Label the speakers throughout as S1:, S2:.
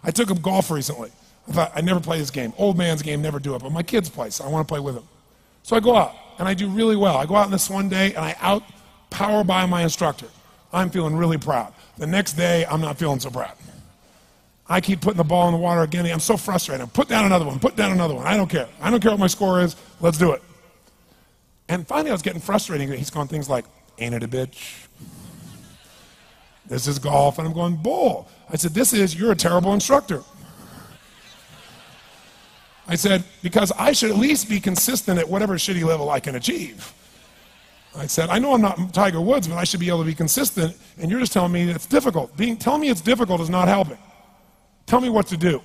S1: I took up golf recently. I thought, I'd never play this game. Old man's game, never do it, but my kids play, so I want to play with them. So I go out, and I do really well. I go out on this one day, and I out-power by my instructor. I'm feeling really proud. The next day, I'm not feeling so proud. I keep putting the ball in the water again. I'm so frustrated. Put down another one. Put down another one. I don't care. I don't care what my score is. Let's do it. And finally, I was getting frustrated. He's going things like, ain't it a bitch? This is golf. And I'm going, bull. I said, you're a terrible instructor. I said, because I should at least be consistent at whatever shitty level I can achieve. I said, I know I'm not Tiger Woods, but I should be able to be consistent, and you're just telling me it's difficult. Telling me it's difficult is not helping. Tell me what to do.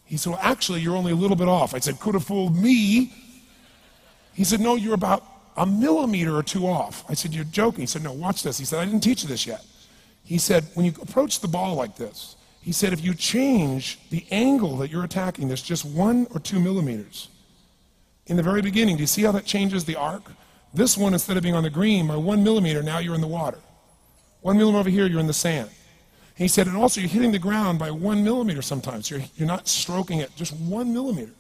S1: He said, well, actually, you're only a little bit off. I said, could have fooled me. He said, no, you're about a millimeter or two off. I said, you're joking. He said, no, watch this. He said, I didn't teach you this yet. He said, when you approach the ball like this, he said, if you change the angle that you're attacking this just 1 or 2 millimeters, in the very beginning, do you see how that changes the arc? This one, instead of being on the green, by 1 millimeter, now you're in the water. 1 millimeter over here, you're in the sand. And he said, and also you're hitting the ground by 1 millimeter sometimes. You're not stroking it, just 1 millimeter.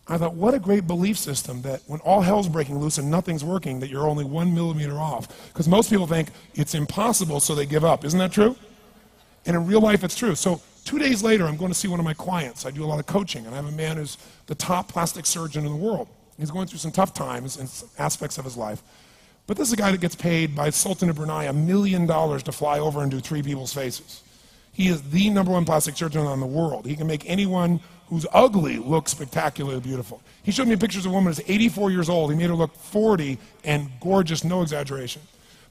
S1: I thought, what a great belief system that when all hell's breaking loose and nothing's working, that you're only 1 millimeter off. Because most people think it's impossible, so they give up. Isn't that true? And in real life, it's true. So 2 days later, I'm going to see one of my clients. I do a lot of coaching, and I have a man who's the top plastic surgeon in the world. He's going through some tough times in aspects of his life. But this is a guy that gets paid by Sultan of Brunei $1 million to fly over and do 3 people's faces. He is the #1 plastic surgeon in the world. He can make anyone who's ugly look spectacularly beautiful. He showed me pictures of a woman who's 84 years old. He made her look 40 and gorgeous, no exaggeration.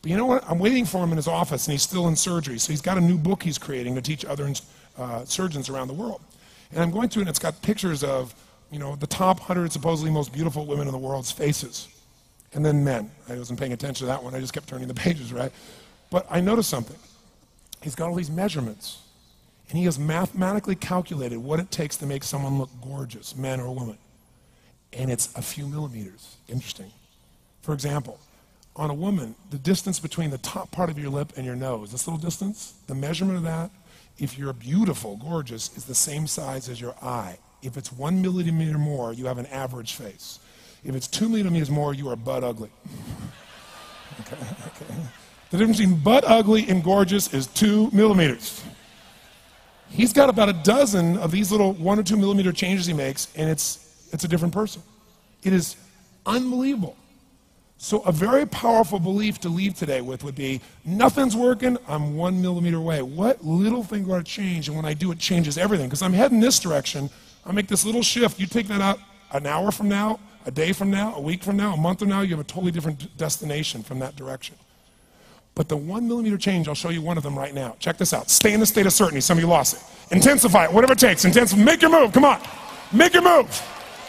S1: But you know what? I'm waiting for him in his office, and he's still in surgery. So he's got a new book he's creating to teach other surgeons around the world. And I'm going through, and it's got pictures of, you know, the top 100 supposedly most beautiful women in the world's faces. And then men. I wasn't paying attention to that one. I just kept turning the pages, right? But I noticed something. He's got all these measurements. And he has mathematically calculated what it takes to make someone look gorgeous, man or woman. And it's a few millimeters. Interesting. For example, on a woman, the distance between the top part of your lip and your nose, this little distance, the measurement of that, if you're beautiful, gorgeous, is the same size as your eye. If it's 1 millimeter more, you have an average face. If it's 2 millimeters more, you are butt ugly. Okay. The difference between butt ugly and gorgeous is 2 millimeters. He's got about a dozen of these little 1 or 2 millimeter changes he makes, and it's a different person. It is unbelievable. So a very powerful belief to leave today with would be, nothing's working, I'm 1 millimeter away. What little thing got to change, and when I do, it changes everything. Because I'm heading this direction, I make this little shift, you take that out an hour from now, a day from now, a week from now, a month from now, you have a totally different destination from that direction. But the 1 millimeter change, I'll show you one of them right now. Check this out. Stay in the state of certainty. Some of you lost it. Intensify it, whatever it takes. Make your move, come on. Make your move.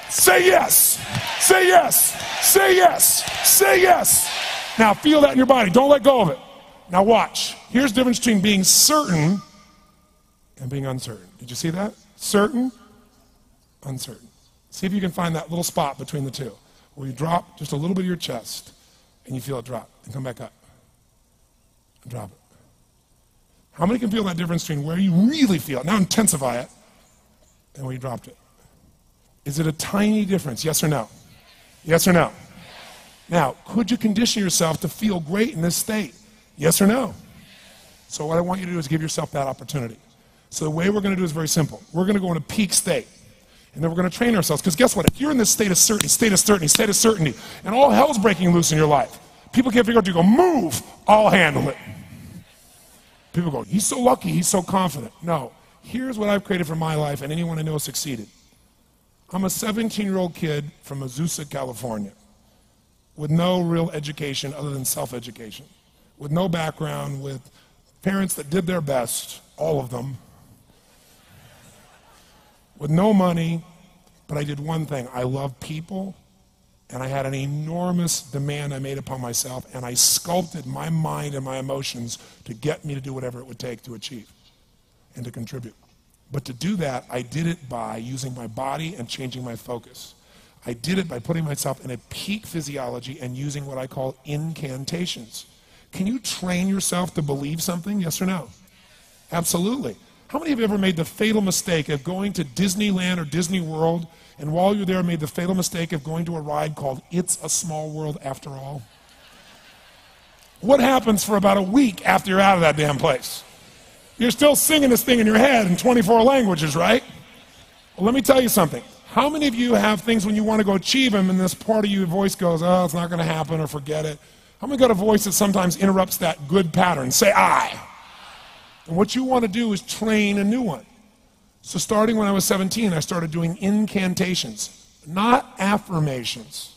S1: Say yes. Say yes. Say yes. Say yes. Now feel that in your body. Don't let go of it. Now watch. Here's the difference between being certain and being uncertain. Did you see that? Certain, uncertain. See if you can find that little spot between the two, where you drop just a little bit of your chest, and you feel it drop, and come back up, and drop it. How many can feel that difference between where you really feel it, now intensify it, and where you dropped it? Is it a tiny difference, yes or no? Yes or no? Now, could you condition yourself to feel great in this state? Yes or no? So what I want you to do is give yourself that opportunity. So the way we're going to do is very simple. We're going to go in a peak state. And then we're going to train ourselves. Because guess what? If you're in this state of certainty, and all hell's breaking loose in your life, people can't figure out, you go, move, I'll handle it. People go, he's so lucky, he's so confident. No, here's what I've created for my life, and anyone I know has succeeded. I'm a 17-year-old kid from Azusa, California, with no real education other than self-education, with no background, with parents that did their best, all of them, with no money, but I did one thing. I love people, and I had an enormous demand I made upon myself, and I sculpted my mind and my emotions to get me to do whatever it would take to achieve and to contribute. But to do that, I did it by using my body and changing my focus. I did it by putting myself in a peak physiology and using what I call incantations. Can you train yourself to believe something, yes or no? Absolutely. How many of you ever made the fatal mistake of going to Disneyland or Disney World, and while you're there made the fatal mistake of going to a ride called It's a Small World After All? What happens for about a week after you're out of that damn place? You're still singing this thing in your head in 24 languages, right? Well, let me tell you something. How many of you have things when you want to go achieve them and this part of your voice goes, oh, it's not going to happen, or forget it? How many got a voice that sometimes interrupts that good pattern? Say I. And what you want to do is train a new one. So starting when I was 17, I started doing incantations, not affirmations.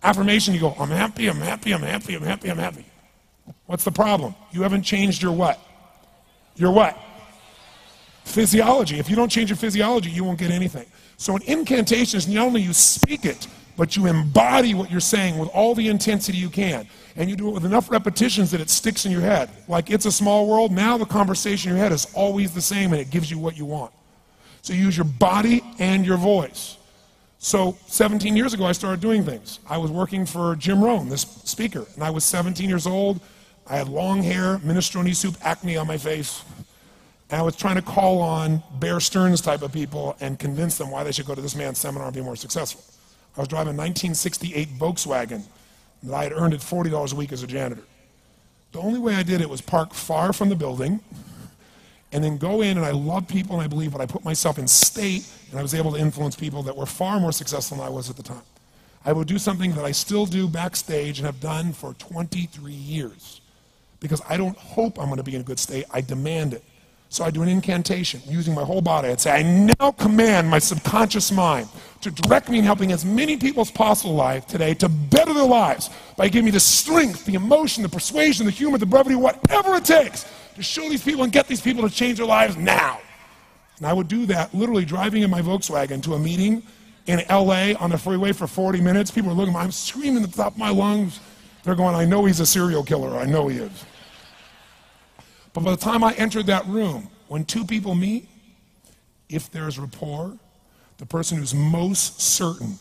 S1: Affirmation, you go, I'm happy, I'm happy, I'm happy, I'm happy, I'm happy. What's the problem? You haven't changed your what? Your what? Physiology. If you don't change your physiology, you won't get anything. So an incantation is not only you speak it, but you embody what you're saying with all the intensity you can. And you do it with enough repetitions that it sticks in your head. Like It's a Small World, now the conversation in your head is always the same and it gives you what you want. So you use your body and your voice. So 17 years ago, I started doing things. I was working for Jim Rohn, this speaker, and I was 17 years old. I had long hair, minestrone soup, acne on my face. And I was trying to call on Bear Stearns type of people and convince them why they should go to this man's seminar and be more successful. I was driving a 1968 Volkswagen that I had earned at $40 a week as a janitor. The only way I did it was park far from the building and then go in, and I love people and I believe, but I put myself in state and I was able to influence people that were far more successful than I was at the time. I would do something that I still do backstage and have done for 23 years because I don't hope I'm going to be in a good state, I demand it. So I do an incantation using my whole body. I'd say, I now command my subconscious mind to direct me in helping as many people as possible alive today to better their lives by giving me the strength, the emotion, the persuasion, the humor, the brevity, whatever it takes to show these people and get these people to change their lives now. And I would do that literally driving in my Volkswagen to a meeting in LA on the freeway for 40 minutes. People are looking at me, I'm screaming at the top of my lungs. They're going, I know he's a serial killer, I know he is. But by the time I entered that room, when two people meet, if there's rapport, the person who's most certain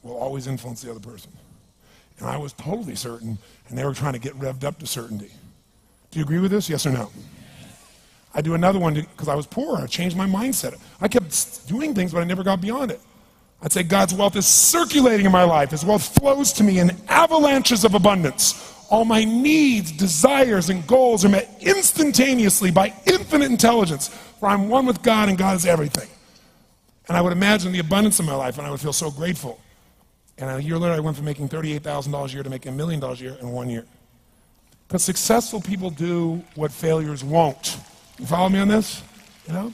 S1: will always influence the other person. And I was totally certain, and they were trying to get revved up to certainty. Do you agree with this, yes or no? I do another one because I was poor. I changed my mindset. I kept doing things, but I never got beyond it. I'd say God's wealth is circulating in my life. His wealth flows to me in avalanches of abundance. All my needs, desires, and goals are met instantaneously by infinite intelligence, for I'm one with God and God is everything. And I would imagine the abundance of my life, and I would feel so grateful. And a year later, I went from making $38,000 a year to making $1 million a year in 1 year. Because successful people do what failures won't. You follow me on this? You know?